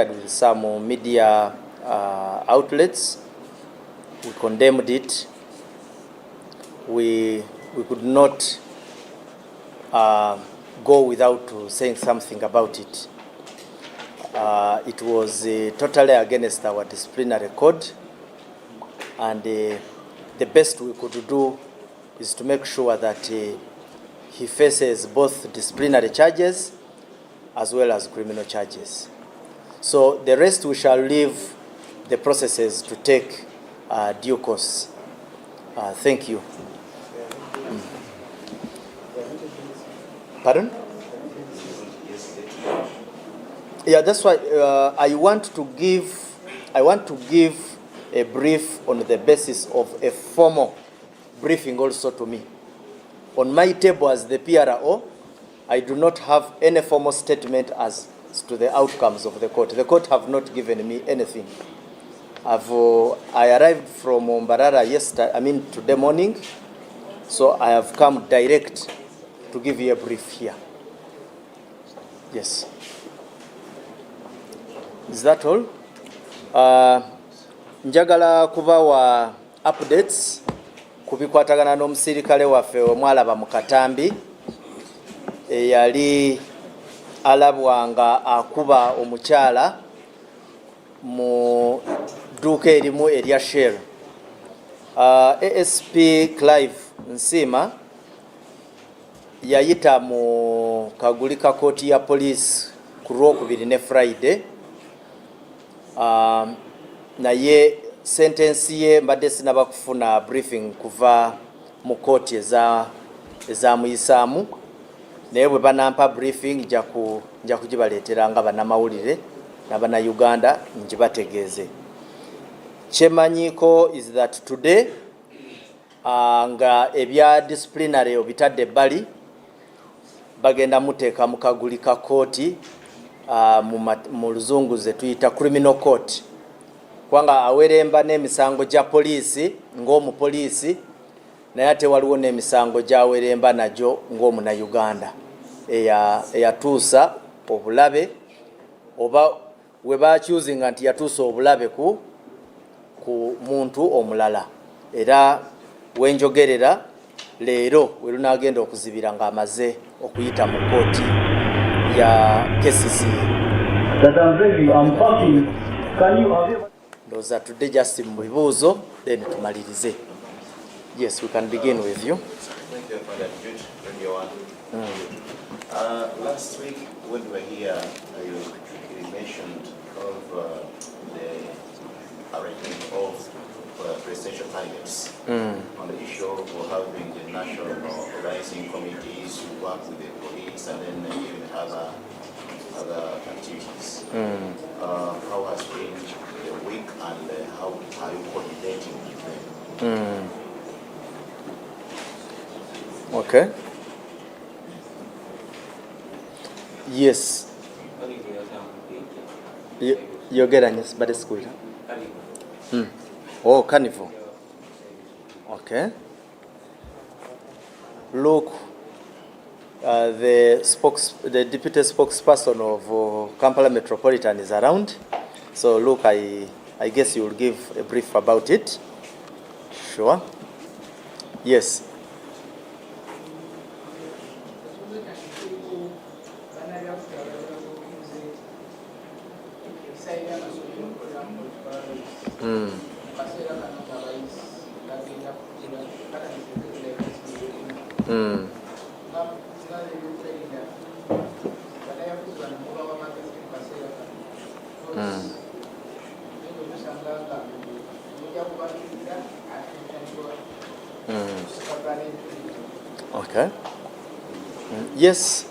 shared with some media outlets. We condemned it. We could not go without saying something about it. It was totally against our disciplinary code, and the best we could do is to make sure that he faces both disciplinary charges as well as criminal charges. So the rest we shall leave the processes to take due course. Thank you. Pardon? Yeah, that's why I want to give a brief on the basis of a formal briefing also to me. On my table as the PRO, I do not have any formal statement as to the outcomes of the court. The court have not given me anything. I arrived from Mbarara today morning, so I have come direct to give you a brief here. Yes. Is that all? Njagala kubawa updates kubikwatagana n'omusirikale waffe omwalaba mu Katambi eyali alabwanga akuba omukyala mu dduuka erimu erya Shell. ASP Clive Nsima yayita mu kaguli ka kooti ya poliisi ku Lwokubiri ne Friday. Naye sentensi ye mbadde sinaba kufuna briefing kuva mu kooti ezamuyisaamu, naye bwe banampa briefing nja kugibaleetera nga bannamawulire n'Abannayuganda ngibategeeze. Kyemanyiiko is that today nga ebya disciplinary obitadde ebbali, bagenda muteeka mu kaguli ka kooti mu luzungu ze tuyita criminal court, kubanga aweremba n'emisango gya poliisi ng'omupoliisi, naye ate waliwo n'emisango gy'aweremba nagyo ng'omunnayuganda eyatuusa obulabe oba we bakyuzinga nti yatuusa obulabe ku muntu omulala. Era wenjogerera leero we lunaagenda okuzibira ng'amaze okuyita mu kooti ya KCC. Ndowooza tudde just mu bibuuzo then tumalirize. Yes, we can begin with you. Thank you for that good radio one. Last week when we were here, you mentioned of the arrangement of presidential targets on the issue of having the national organizing committees who work with the police and then even other activities. How has been the week and how are you coordinating with them? Okay. Yes. You're getting this, but it's good. Oh, carnival. Okay. Look, the deputy spokesperson of Kampala Metropolitan is around. So look, I guess you will give a brief about it. Sure. Yes. Okay. Yes.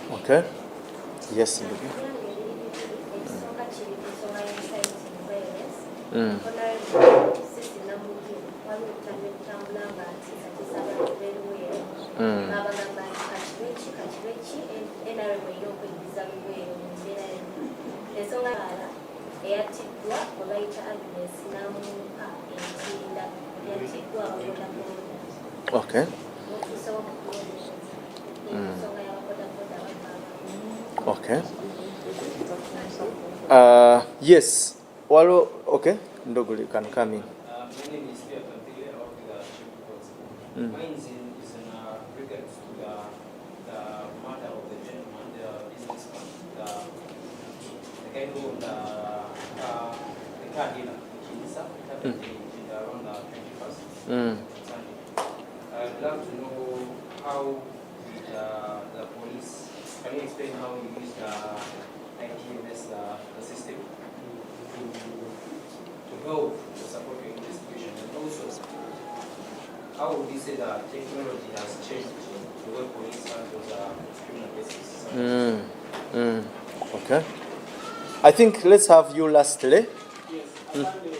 Okay. Yes. kachibeki NRM erina okweggiza lugwero mu mbeera ensonga eyatiddwa obayita Agnes n'amupa entinda yatiddwa ababodaboda. Okay. Okay. Yes. Well, okay. Ndoguli can come in. My name is Pierre Pantile of the Chief Reports. Mine is in regards to the matter of the gentleman, the businessman, the guy who owned the car dealer, which happened in around the 21st Sunday. I'd love to know how did the police, can you explain how you used the ITMS, the system, to help to support your investigation, and also how would you say that technology has changed the way police handles criminal cases? Okay. I think let's have you lastly. Yes, apparently,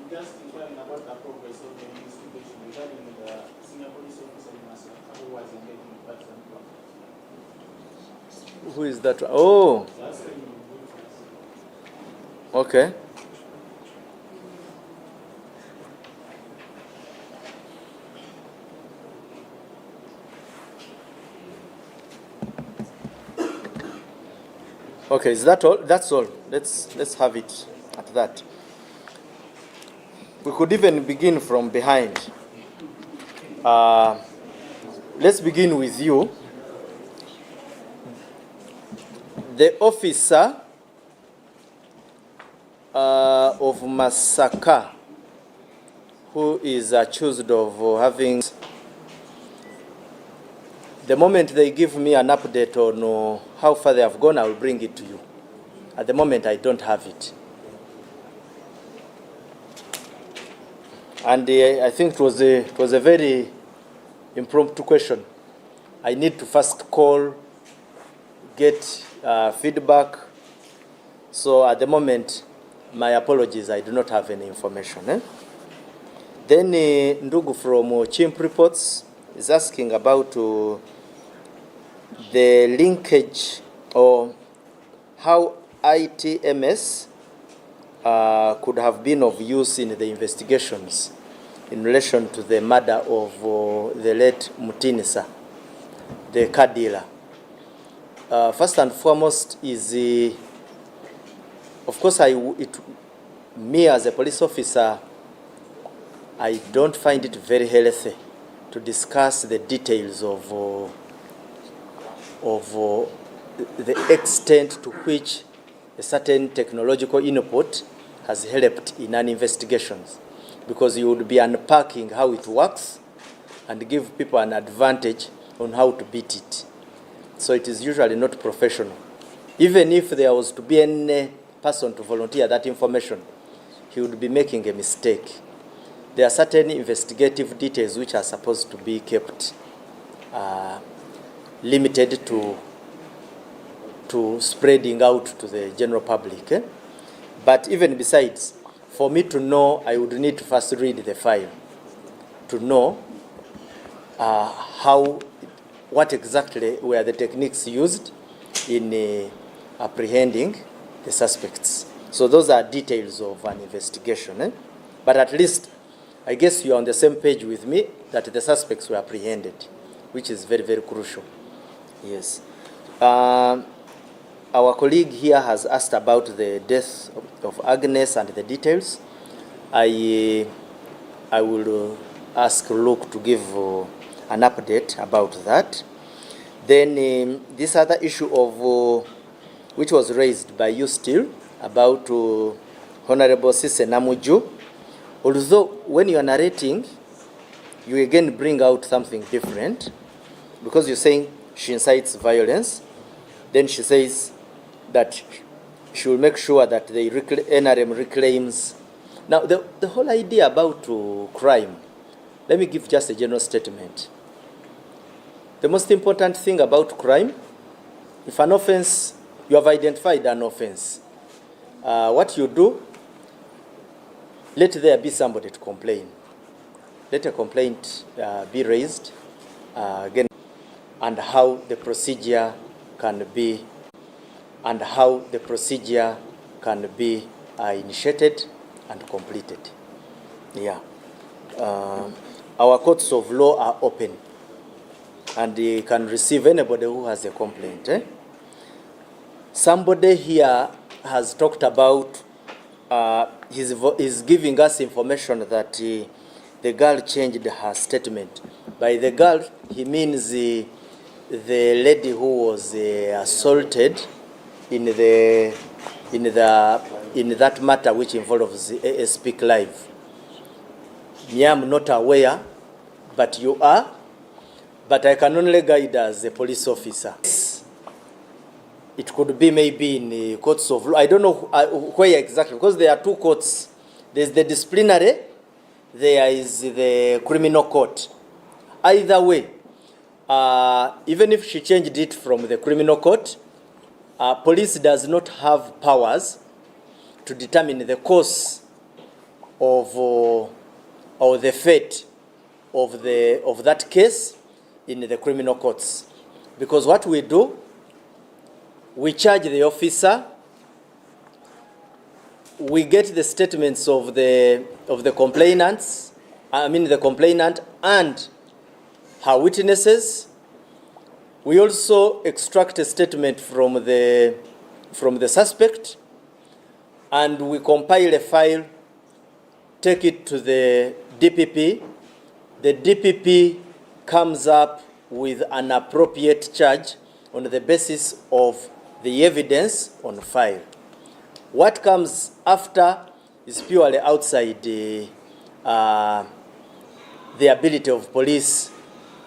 just inquiring about the progress of the investigation regarding the senior police officer in Masaka who was engaged in parts and problems. Who is that? Oh, Last time you okay. Okay, is that all? That's all. Let's have it at that. We could even begin from behind. Let's begin with you. The officer of Masaka, who is accused of having, the moment they give me an update on how far they have gone, I will bring it to you. At the moment, I don't have it. And I think it was a very impromptu question. I need to first call, get feedback. So at the moment, my apologies, I do not have any information. Then Ndugu from Chimp Reports is asking about the linkage or how ITMS could have been of use in the investigations in relation to the murder of the late Mutinisa, the car dealer. First and foremost is, of course, me as a police officer, I don't find it very healthy to discuss the details of the extent to which a certain technological input has helped in an investigation, because you would be unpacking how it works and give people an advantage on how to beat it. So it is usually not professional. Even if there was to be any person to volunteer that information, he would be making a mistake. There are certain investigative details which are supposed to be kept limited to spreading out to the general public. But even besides, for me to know, I would need to first read the file to know what exactly were the techniques used in apprehending the suspects. So those are details of an investigation. But at least, I guess you are on the same page with me that the suspects were apprehended, which is very, very crucial. Yes. Our colleague here has asked about the death of Agnes and the details. I will ask Luke to give an update about that. Then this other issue of which was raised by you still about Honorable Sise Namuju. Although when you are narrating, you again bring out something different, because you're saying she incites violence. Then she says that she will make sure that the NRM reclaims. Now, the whole idea about crime, let me give just a general statement. The most important thing about crime, if an offense, you have identified an offense, what you do, let there be somebody to complain. Let a complaint be raised again. and how the procedure can be initiated and completed. Yeah. Our courts of law are open, and they can receive anybody who has a complaint. Somebody here has talked about, he's giving us information that the girl changed her statement. By the girl, he means the lady who was assaulted in that matter which involves Speak Live. I am not aware, but you are. But I can only guide as a police officer. It could be maybe in the courts of law. I don't know where exactly, because there are two courts. There's the disciplinary, there is the criminal court. Either way, even if she changed it from the criminal court, police does not have powers to determine the course of or the fate of that case in the criminal courts. Because what we do, we charge the officer, we get the statements of the complainants, the complainant and her witnesses. We also extract a statement from the suspect, and we compile a file, take it to the DPP. The DPP comes up with an appropriate charge on the basis of the evidence on file. What comes after is purely outside the ability of police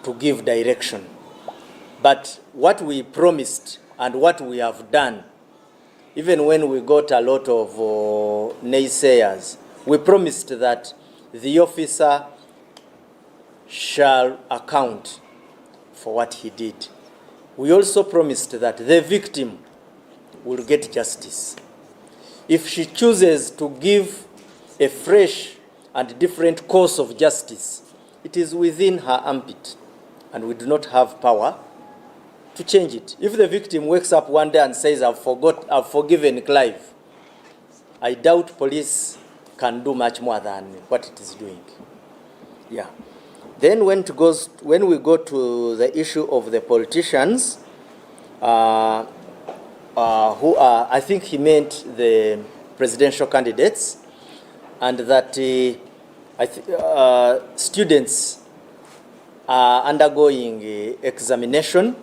to give direction. But what we promised and what we have done, even when we got a lot of naysayers, we promised that the officer shall account for what he did. We also promised that the victim will get justice. If she chooses to give a fresh and different course of justice, it is within her ambit, and we do not have power to change it. If the victim wakes up one day and says, I've forgiven Clive, I doubt police can do much more than what it is doing. Yeah. Then when we go to the issue of the politicians, who are, I think he meant the presidential candidates, and that students are undergoing examination,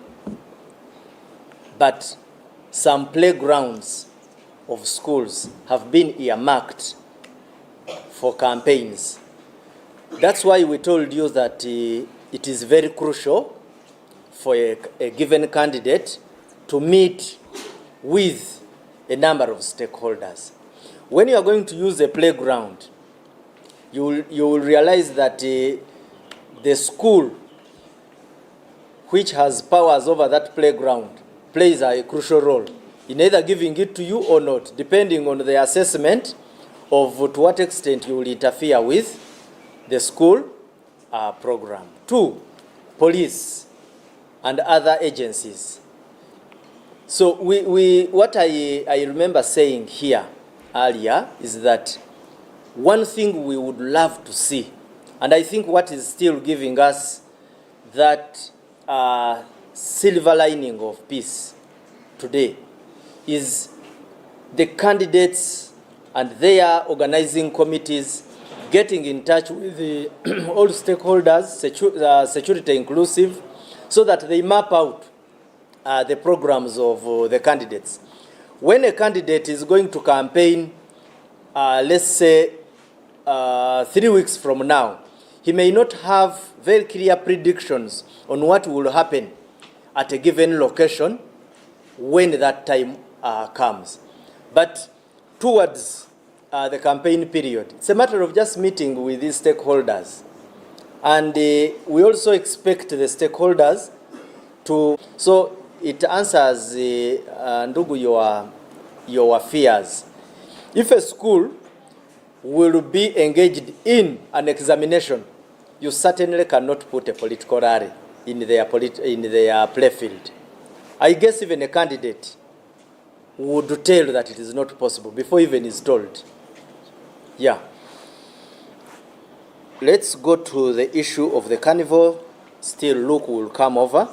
but some playgrounds of schools have been earmarked for campaigns. That's why we told you that it is very crucial for a given candidate to meet with a number of stakeholders. When you are going to use a playground, you will realize that the school which has powers over that playground plays a crucial role in either giving it to you or not, depending on the assessment of to what extent you will interfere with the school program. 2, police and other agencies. So what I remember saying here earlier is that one thing we would love to see, and I think what is still giving us that silver lining of peace today is the candidates and their organizing committees getting in touch with the all stakeholders, security inclusive, so that they map out the programs of the candidates. When a candidate is going to campaign, let's say 3 weeks from now, he may not have very clear predictions on what will happen at a given location when that time comes. But towards the campaign period, it's a matter of just meeting with these stakeholders. And we also expect the stakeholders to, so it answers Ndugu your fears. If a school will be engaged in an examination, you certainly cannot put a political rally in their playfield. I guess even a candidate would tell that it is not possible before even is told. Yeah. Let's go to the issue of the carnival. Still, Luke will come over.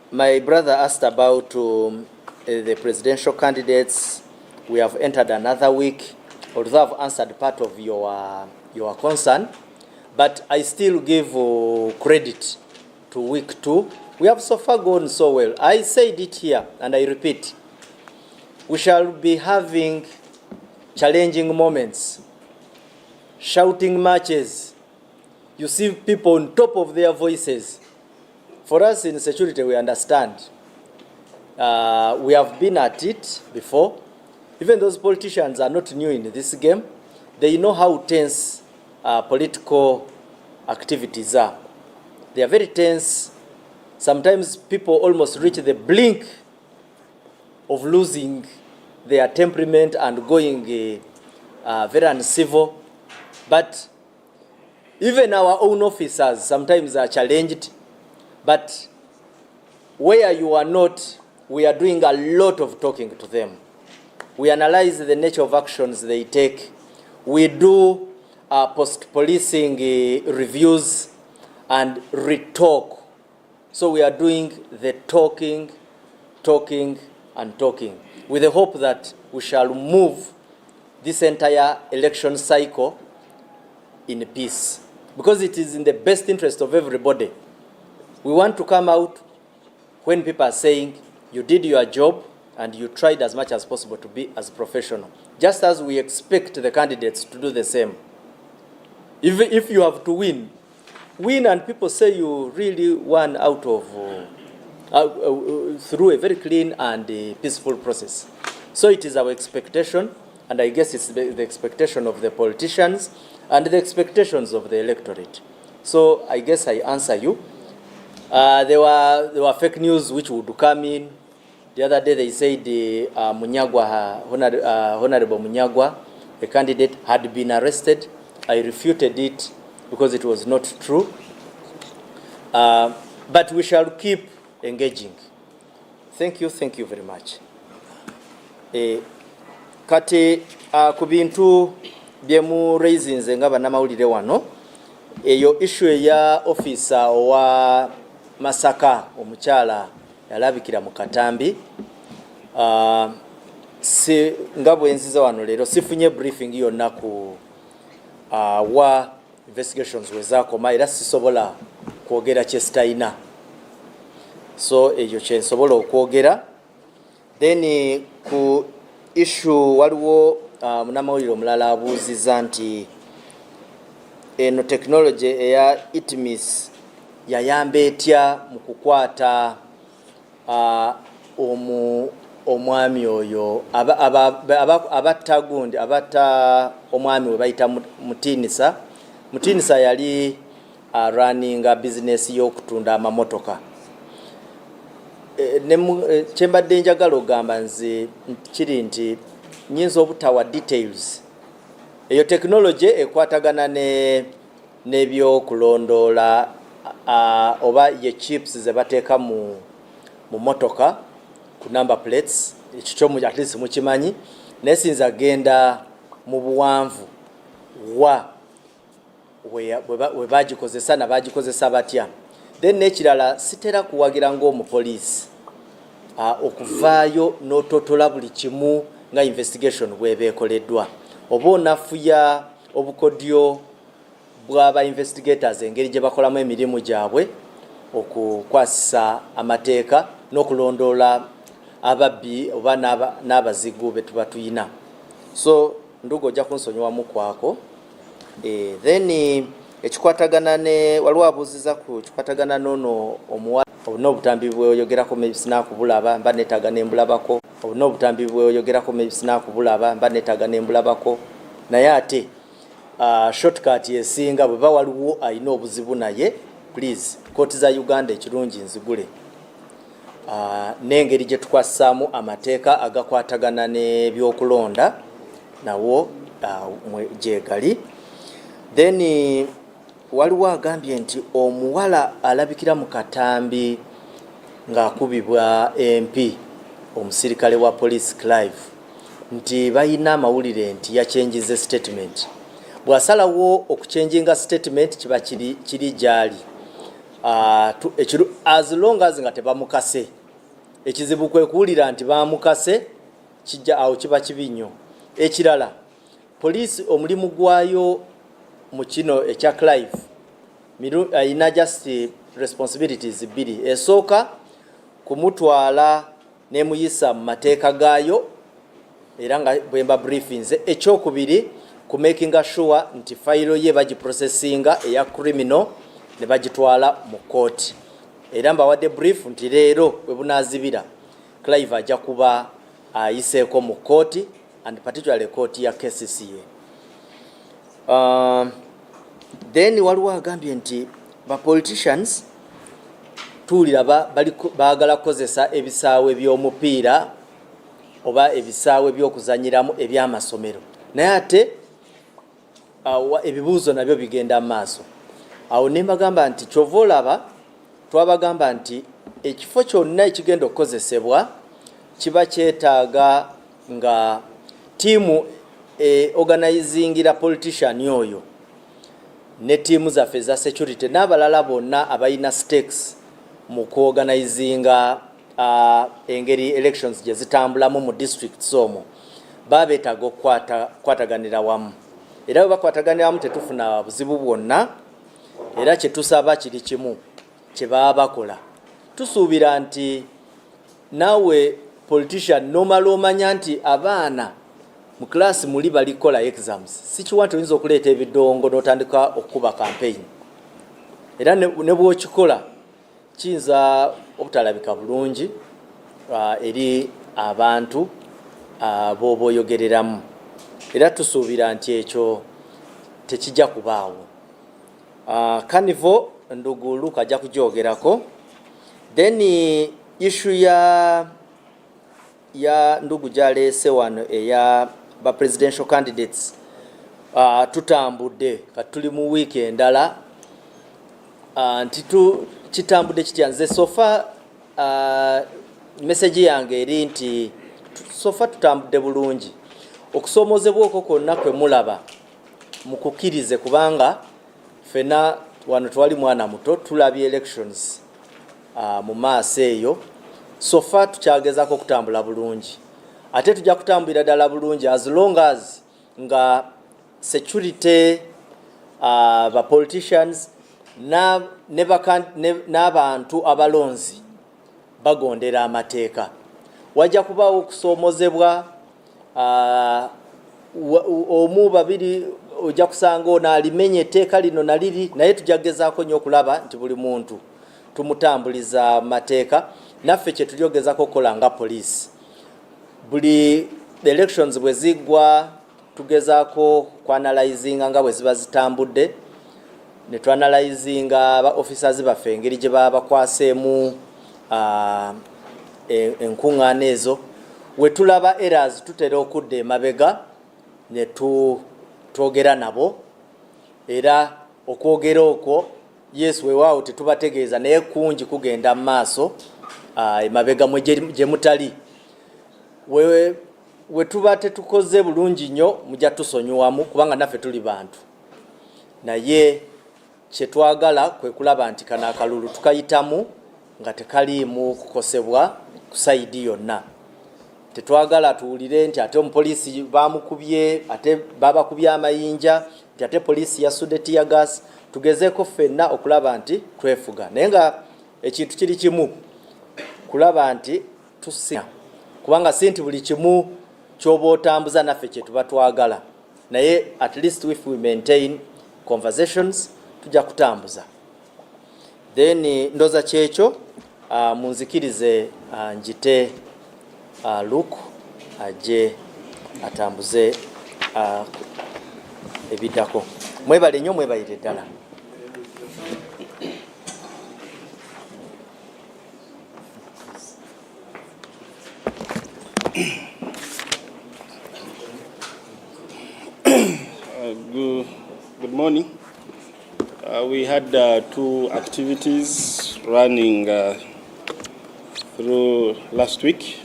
My brother asked about the presidential candidates. We have entered another week, although I've answered part of your concern, but I still give credit to week 2. We have so far gone so well. I said it here, and I repeat, we shall be having challenging moments, shouting matches. You see people on top of their voices. For us in security, we understand. We have been at it before. Even those politicians are not new in this game. They know how tense political activities are. They are very tense. Sometimes people almost reach the brink of losing their temperament and going very uncivil. But even our own officers sometimes are challenged. But where you are not, we are doing a lot of talking to them. We analyze the nature of actions they take. We do post-policing reviews and re-talk. So we are doing the talking, and talking, with the hope that we shall move this entire election cycle in peace. Because it is in the best interest of everybody. We want to come out when people are saying, you did your job and you tried as much as possible to be as professional. Just as we expect the candidates to do the same. If you have to win and people say you really won out of, through a very clean and peaceful process. So it is our expectation, and I guess it's the expectation of the politicians and the expectations of the electorate. So I guess I answer you. There were fake news which would come in. The other day they said Munyagwa, Honorable Munyagwa, a candidate, had been arrested. I refuted it because it was not true. But we shall keep engaging. Thank you very much. Kati ku bintu byemu raisins nga bannamawulire wano, eyo issue ya officer wa Masaka omukyala yalabikira mu Katambi. Si nga bwenziza wano leero sifunye briefing yonna ku wa investigations wezaakoma, era sisobola kwogera kyesitayina. So eyo kyensobola okwogera. Then ku issue waliwo munnamawulire omulala abuuziza nti eno technology eya ITMIS yayamba etya mu kukwata omwami oyo abatta gundi abatta omwami we bayita Mutinisa. Mutinisa yali running a business y'okutunda amamotoka. Kyembadde njagala ogamba nze kiri nti nyinza obutawa details. Eyo technology ekwatagana n'ebyokulondoola oba ye chips ze bateeka mu motoka ku number plates. Ekyo at least mukimanyi. Naye sinza genda mu buwanvu we bagikozesa na bagikozesa batya. Then n'ekirala sitera kuwagira ng'omupoliisi okuvaayo n'ototola buli kimu nga investigation bw'eba ekoleddwa. Oba onafuya obukodyo bw'aba investigators engeri gye bakolamu emirimu gyabwe okukwasisa amateeka n'okulondoola ababbi oba n'abazigu be tuba tuyina. So ndugu ojja kunsonyiwamu kwako. Then ekikwatagana ne waliwo abuuziza ku kikwatagana n'ono omuwala obuna obutambi bweoyogerako sinakubulaba mba neetaaga nembulabako. Obuna obutambi bweoyogerako sinakubulaba mba neetaaga nembulabako. Naye ate shortcut yesinga bweba waliwo alina obuzibu naye, please kooti za Uganda ekirungi nzigule. N'engeri gye tukwasaamu amateeka agakwatagana n'ebyokulonda nawo gyegali. Then waliwo agambye nti omuwala alabikira mu katambi ng'akubibwa MP omusirikale wa police Clive nti bayina amawulire nti yakyenjize statement. Bw'asalawo okuchenjinga statement kiba kiri gyali as long as nga tebamukase. Ekizibu kwe kuwulira nti bamukase kijja awo kiba kibi nnyo. Ekirala poliisi omulimu gwayo mu kino ekya Clive ayina just responsibilities bbiri. Esooka kumutwala nemuyisa mu mateeka gaayo era nga bwemba briefings. Ekyokubiri ku making sure nti fayiro ye bagiprocessinga eya criminal ne bagitwala mu court. Era mbawadde brief nti leero bwe bunazibira Clive ajja kuba ayiseeko mu court and particularly court ya KCCA. Then waliwo agambye nti ba politicians tuulira baagala kukozesa ebisaawe by'omupiira oba ebisaawe by'okuzanyiramu eby'amasomero, naye ate ebibuuzo nabyo bigenda mu maaso. Awo ne mbagamba nti kyova olaba twabagamba nti ekifo kyonna ekigenda okukozesebwa kiba kyetaaga nga tiimu organizingira politician oyo ne tiimu zaffe za security n'abalala bonna abalina stakes mu kuorganizinga engeri elections gye zitambulamu mu districts omwo babeetaaga okukwataganira wamu. Era bwe bakwataganira wamu tetufuna buzibu bwonna, era kye tusaba kiri kimu kye baba bakola. Tusuubira nti naawe politician nomala omanya nti abaana mu class muli balikola exams, sikiwa nti oyinza okuleeta ebidongo n'otandika okukuba campaign. Era ne bw'okikola kiyinza obutalabika bulungi eri abantu b'oba oyogereramu. Era tusuubira nti ekyo tekijja kubaawo. Kanivo ndugu Luka ajja kugyogerako. Then issue ya ndugu gyaleese wano eya ba presidential candidates tutambudde kati tuli mu wiiki endala nti kitambudde kitya. Nze sofa message yange eri nti sofa tutambudde bulungi. Okusoomozebwa okwo kwonna kwe mulaba mukukirize, kubanga fena wano twali mwana muto tulabye elections mu maaso eyo. Sofa tukyagezako kutambula bulungi, ate tujja kutambulira ddala bulungi as long as nga security ba politicians n'abantu abalonzi bagondera amateeka. Wajja kubaawo okusoomozebwa omu babiri ojja kusanga ono alimenya etteeka lino naliri, naye tujja kugezaako nnyo okulaba nti buli muntu tumutambuliza mateeka. Naffe kye tulyogezako okukola nga poliisi, buli elections bwe ziggwa tugezaako kuanalyzinga nga bwe ziba zitambudde, ne tuanalyzinga aba officers baffe engeri gye baba bakwaseemu enkuŋŋaana ezo. We tulaba errors tutera okudda emabega ne twogera nabo, era okwogera okwo yes weewaawo tetubategeeza naye kungi kugenda mu maaso emabega mwe gye mutali. We tuba tetukoze bulungi nnyo mujja tusonyiwamu kubanga naffe tuli bantu, naye kye twagala kwe kulaba nti kana akalulu tukayitamu nga tekaliimu kukosebwa ku sayidi yonna. Tetwagala tuwulire nti ate omupoliisi bamukubye, ate babakubye amayinja, nti ate poliisi yasudde tear gas. Tugezeeko ffenna okulaba nti twefuga, naye nga ekintu kiri kimu kulaba nti tusina, kubanga si nti buli kimu ky'oba otambuza naffe kye tuba twagala, naye at least if we maintain conversations tujja kutambuza. Then ndoza kyekyo munzikirize njite Luke ajje atambuze ebiddako. Mwebale nnyo, mwebalire ddala. Good morning. We had two activities running through last week.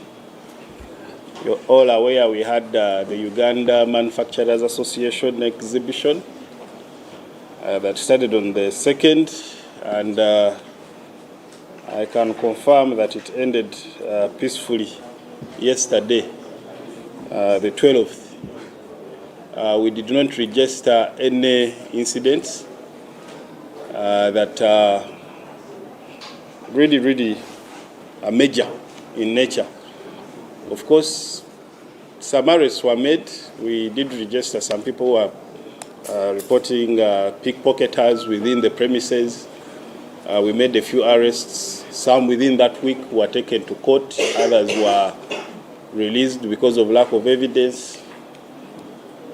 You're all aware we had the Uganda Manufacturers Association exhibition that started on the 2nd, and I can confirm that it ended peacefully yesterday, the 12th. We did not register any incidents that are really major in nature. Of course, some arrests were made. We did register some people who are reporting pickpocketers within the premises. We made a few arrests. Some within that week were taken to court. Others were released because of lack of evidence.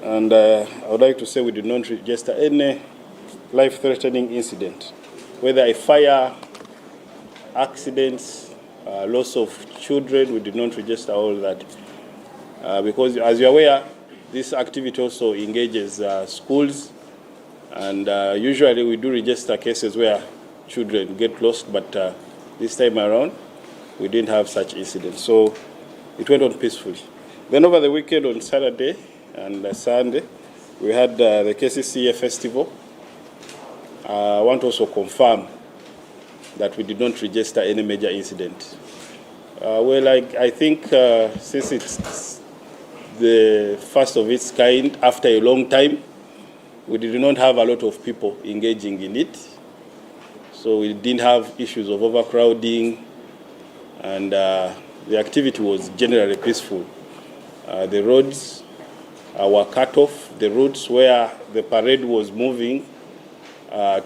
And I would like to say we did not register any life-threatening incident, whether a fire, accidents, loss of children. We did not register all that. Because as you're aware, this activity also engages schools, and usually we do register cases where children get lost, but this time around, we didn't have such incidents. So it went on peacefully. Then over the weekend on Saturday and Sunday, we had the KCCA festival. I want to also confirm that we did not register any major incident. Well, I think since it's the first of its kind after a long time, we did not have a lot of people engaging in it. So we didn't have issues of overcrowding, and the activity was generally peaceful. The roads were cut off. The routes where the parade was moving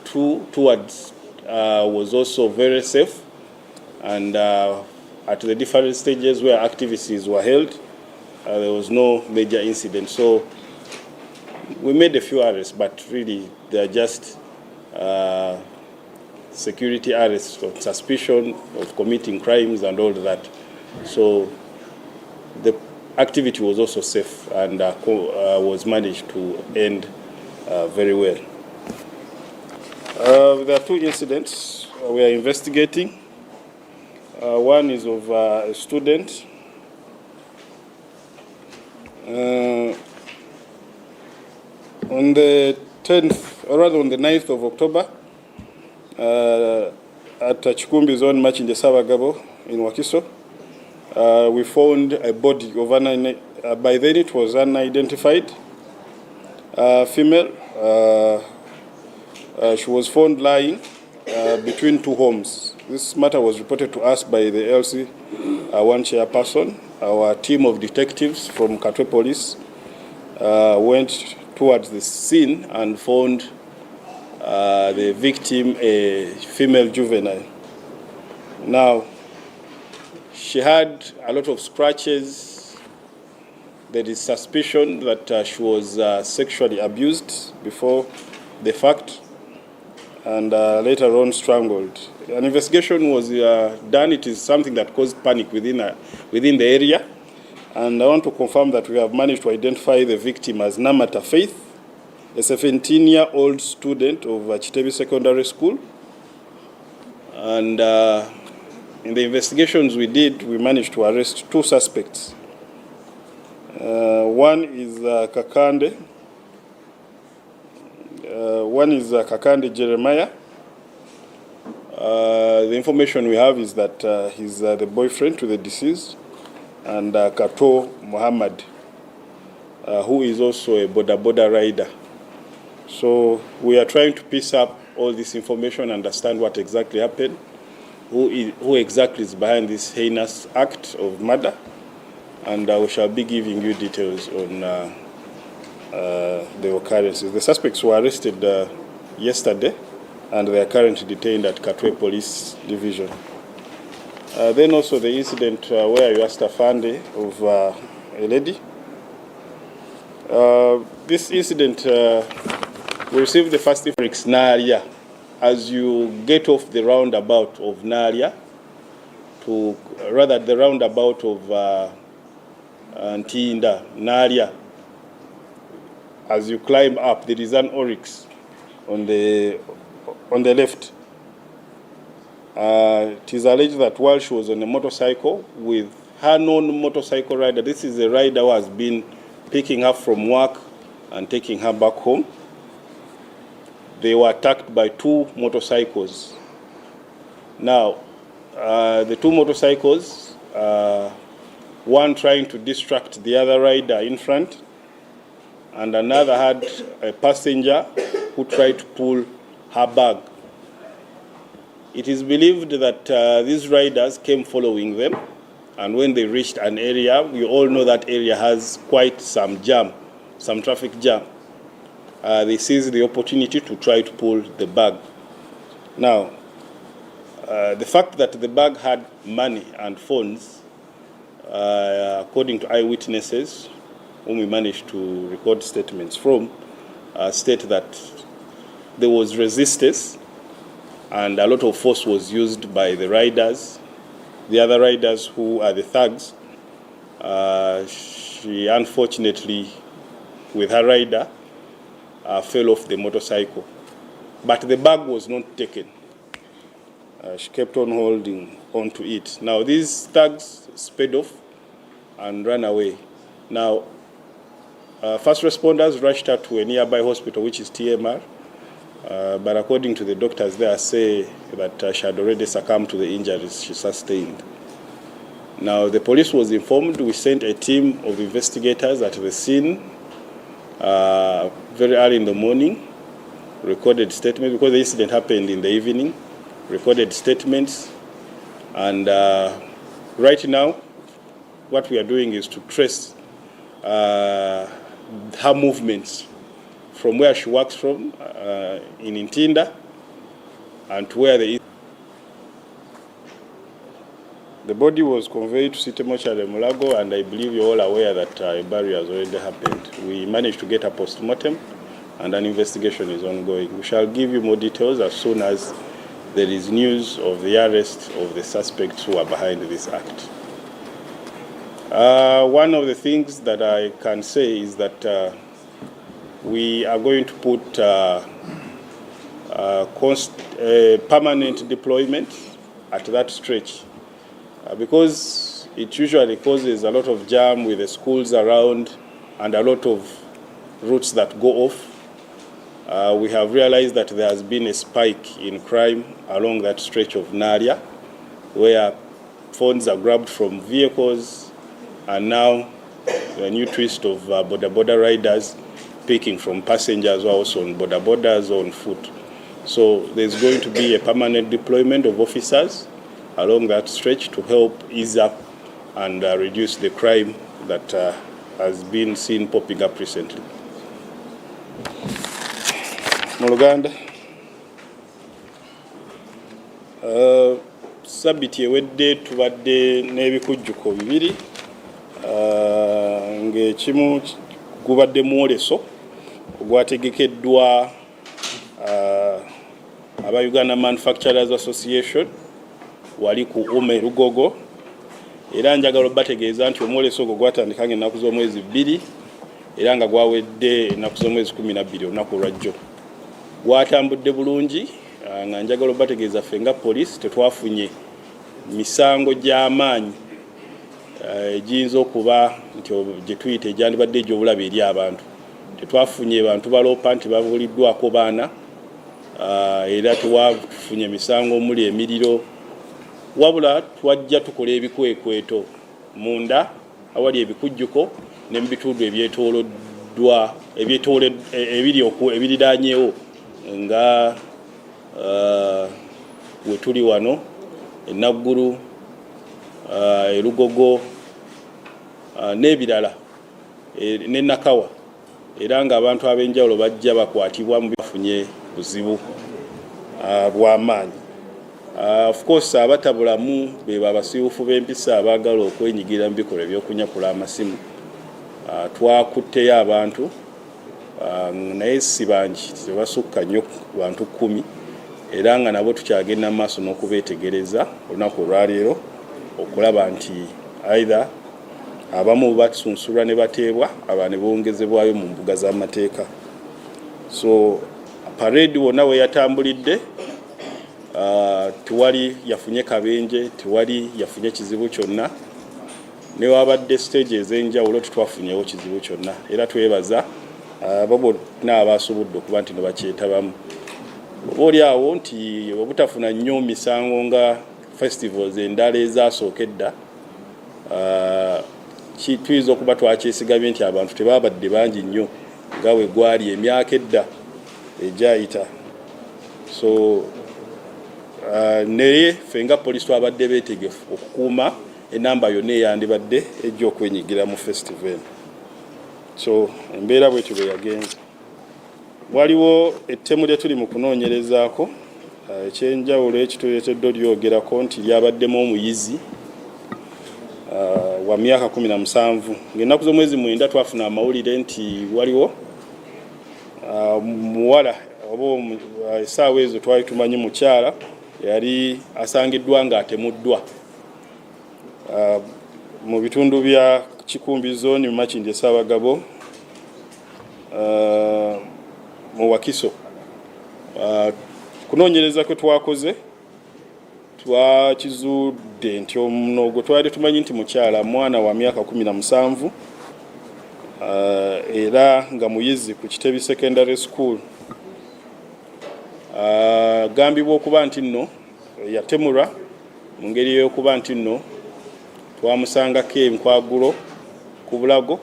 towards was also very safe, and at the different stages where activities were held, there was no major incident. So we made a few arrests, but really they are just security arrests on suspicion of committing crimes and all that. So the activity was also safe and was managed to end very well. There are two incidents we are investigating. One is of a student. On the 10th, or rather on the 9th of October, at Chikumbi Zone Match in the Sabagabo in Wakiso, we found a body of by then it was unidentified female. She was found lying between two homes. This matter was reported to us by the LC one chairperson. Our team of detectives from Katwe Police went towards the scene and found the victim, a female juvenile. Now, she had a lot of scratches. There is suspicion that she was sexually abused before the fact, and later on strangled. An investigation was done. It is something that caused panic within the area, and I want to confirm that we have managed to identify the victim as Namata Faith, a 17-year-old student of Chitebi Secondary School. And in the investigations we did, we managed to arrest two suspects. One is Kakande. One is Kakande Jeremiah. The information we have is that he's the boyfriend to the deceased, and Kato Muhammad, who is also a boda rider. So we are trying to piece up all this information, understand what exactly happened, who exactly is behind this heinous act of murder, and we shall be giving you details on the occurrences. The suspects were arrested yesterday, and they are currently detained at Katwe Police Division. Then also the incident where you asked Afande of a lady. This incident, we received the first information Naria. As you get off the roundabout of Naria, the roundabout of Ntinda, Naria, as you climb up, there is an oryx on the on the left. It is alleged that while she was on a motorcycle with her known motorcycle rider, this is a rider who has been picking her from work and taking her back home, they were attacked by 2 motorcycles. Now, the 2 motorcycles, one trying to distract the other rider in front, and another had a passenger who tried to pull her bag. It is believed that these riders came following them, and when they reached an area, we all know that area has quite some jam, some traffic jam. They seized the opportunity to try to pull the bag. Now, the fact that the bag had money and phones, according to eyewitnesses, whom we managed to record statements from, state that there was resistance and a lot of force was used by the riders. The other riders, who are the thugs, she unfortunately, with her rider, fell off the motorcycle. But the bag was not taken. She kept on holding onto it. Now, these thugs sped off and ran away. Now, first responders rushed her to a nearby hospital, which is TMR. But according to the doctors there, say that she had already succumbed to the injuries she sustained. Now, the police was informed. We sent a team of investigators at the scene very early in the morning, recorded statements, because the incident happened in the evening, recorded statements, and right now, what we are doing is to trace her movements from where she works from in Ntinda and to where the body was conveyed to City Mortuary Mulago, and I believe you're all aware that a burial has already happened. We managed to get a post-mortem and an investigation is ongoing. We shall give you more details as soon as there is news of the arrest of the suspects who are behind this act. One of the things that I can say is that we are going to put permanent deployment at that stretch because it usually causes a lot of jam with the schools around and a lot of routes that go off. We have realized that there has been a spike in crime along that stretch of Naria, where phones are grabbed from vehicles, and now a new twist of border riders picking from passengers who are also on borders on foot. So there's going to be a permanent deployment of officers along that stretch to help ease up and reduce the crime that has been seen popping up recently. Uganda, sabiti ewedde tubadde n'ebikujjuko bibiri ng'ekimu gubadde mwoleso ogwategekeddwa aba Uganda Manufacturers Association wali ku Rugogo, era njagala obategeeza nti omwoleso ogwo gwatandika ng'ennaku z'omwezi 2 era nga gwawedde ennaku z'omwezi 12 olunaku lwajjo. Gwatambudde bulungi nga njagala obategeeza ffe nga poliisi tetwafunye misango gy'amaanyi egiyinza okuba nti gye tuyita egyandibadde egy'obulabe eri abantu. Tetwafunye bantu baloopa nti babuliddwako baana era tewafunye misango omuli emiriro, wabula twajja tukola ebikwekweto munda awali ebikujjuko ne mu bitundu ebyetooloddwa ebiriraanyeewo nga we tuli wano Naggulu, Rugogo n'ebirala ne Nakawa, era ng'abantu ab'enjawulo bajja bakwatibwa mu bafunye buzibu bw'amaanyi. Of course abatabulamu be babasiiwufu b'empisa abaagala okwenyigira mu bikolwa eby'okunyakula amasimu. Twakutteyo abantu naye si bangi, tebasukka nnyo bantu 10, era nga nabo tukyagenda maaso n'okubeetegereza olunaku olwaleero okulaba nti either abamu basunsulwa ne bateebwa, aba ne bongezebwayo mu mbuga z'amateeka. So parade wonna we yatambulidde tewali yafunye kabenje, tewali yafunye kizibu kyonna. Ne wabadde stage ez'enjawulo tetwafunyewo kizibu kyonna. Era twebaza abo bonna abasobodde okuba nti no bakyetabamu. Oba oli awo nti obutafuna nnyo misango nga festivals endala ezasooka edda, tuyinza okuba twakyesigamye nti abantu tebabadde bangi nnyo nga bwe gwali emyaka edda egyayita. So naye ffe nga poliisi twabadde beetegefu okukuuma enamba yonna eyandibadde ejja okwenyigira mu festival. So embeera bwetyo bwe yagenze. Waliwo ettemu lye tuli mu kunoonyerezaako ekyenjawulo ekituleetedde olyogerako nti lyabaddemu omuyizi wa myaka 17. Ng'ennaku z'omwezi 9 twafuna amawulire nti waliwo muwala oba essaawa ezo twali tumanyi mukyala yali asangiddwa ng'atemuddwa mu bitundu bya Kikumbi zone mu Makindye Ssaabagabo mu Wakiso. Kunoonyereza kwe twakoze twakizudde nti omunogo twali tumanyi nti mukyala mwana wa myaka 17 era nga muyizi ku Kitebi Secondary School. Gambibwa okuba nti nno yatemulwa mu ngeri y'okuba nti nno twamusangako enkwagulo ku bulago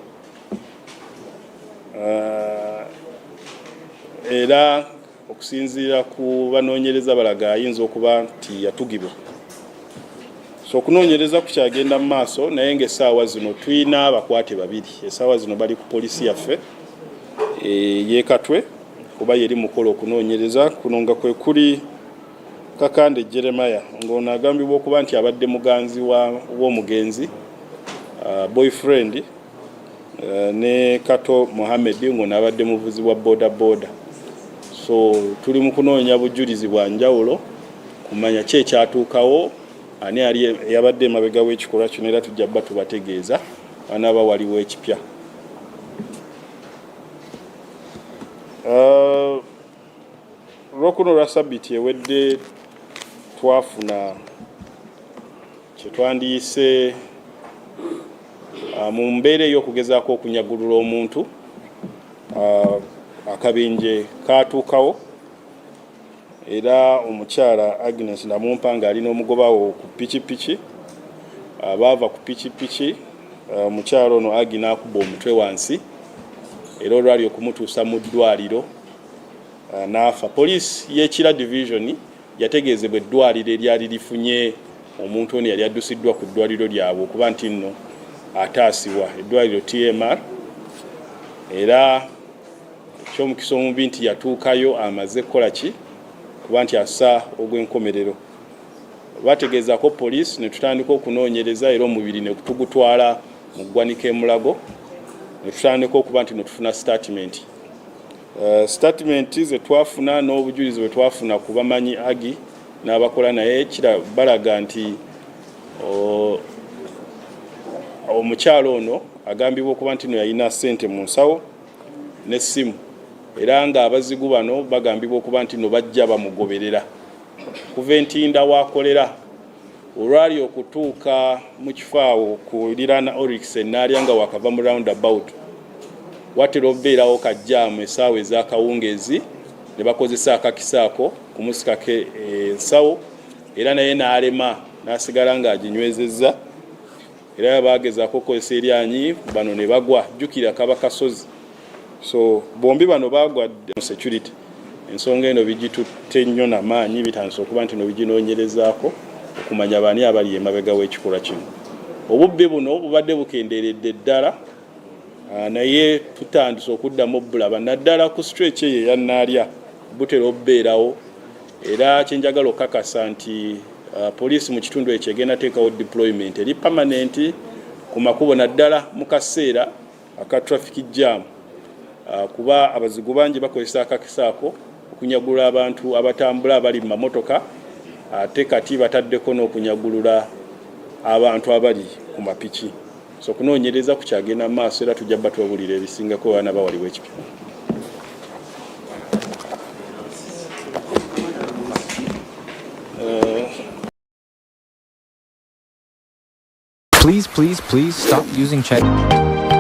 era okusinziira ku banoonyereza balaga ayinza okuba nti yatugibwa. So okunoonyereza kukyagenda mu maaso naye ng'essaawa zino tulina abakwate babiri. Essaawa zino bali ku poliisi yaffe y'Ekatwe kuba yeri mukola okunoonyereza. Kuno nga kwe kuli Kakande Jeremiah ng'ono agambibwa okuba nti abadde muganzi w'omugenzi boyfriend ne Kato Mohamed ng'ono abadde muvuzi wa boda. So tuli mu kunoonya bujulizi bwa njawulo kumanya ki ekyatuukawo, ani ali yabadde emabega w'ekikolwa kino, era tujja bba tubategeeza anaaba waliwo ekipya. Lw'okuno lwa sabbiiti ewedde twafuna kye twandiyise mu mbeera ey'okugezaako okunyagulula omuntu. Akabenje kaatuukawo era omukyala Agnes Namumpa ng'alina omugobawo ku pikipiki. Baava ku pikipiki omukyala ono Agi n'akuba omutwe wansi era olwali okumutuusa mu ddwaliro n'afa. Poliisi y'Ekira division yategeezebwa eddwaliro eryali lifunye omuntu ono yali addusiddwa ku ddwaliro lyabwe okuba nti nno ataasibwa, eddwaliro TMR, era ky'omukisa omubi nti yatuukayo amaze kukola ki kuba nti assa ogw'enkomerero. Bategeezako poliisi ne tutandika okunoonyereza era omubiri ne tugutwala mu ggwanika Mulago ne tutandika okuba nti tufuna statement. Statement ze twafuna n'obujulizi bwe twafuna ku bamanyi Agi n'abakola naye balaga nti omukyalo ono agambibwa okuba nti no yalina ssente mu nsawo n'essimu era ng'abazigu bano bagambibwa okuba nti no bajja bamugoberera kuva Entinda waakolera olwali okutuuka mu kifaawo kuliraana Oryx Enaalya nga wakava mu roundabout watera obeerawo kajjaamu essaawa ez'akawungeezi ne bakozesa akakisaako kumusikako ensawo era naye n'alema n'asigala ng'aginywezezza era baagezaako okukozesa eryanyi bano ne bagwa. Jjukira kaba kasozi. So bombi bano baagwa mu security. Ensonga eno bigitutte nnyo n'amaanyi bitandise okuba nti no biginoonyerezaako okumanya baani abali emabega w'ekikolwa kino. Obubbi buno bubadde bukendeeredde ddala naye tutandise okuddamu bulaba naddala ku stretch eyo eya Naalya butera obeerawo era kyenjagala okakasa nti poliisi mu kitundu ekyo egenda teekawo deployment eri permanent ku makubo naddala mu kaseera aka traffic jam kuba abazigu bangi bakozesa akakisaako okunyagulula abantu abatambula abali mu mamotoka ate kati bataddeko n'okunyagulula abantu abali ku mapiki. So kunoonyereza kukyagenda mu maaso era tujja bba twebulira ebisingako baana bawaliwo ekipya. please stop using Chat.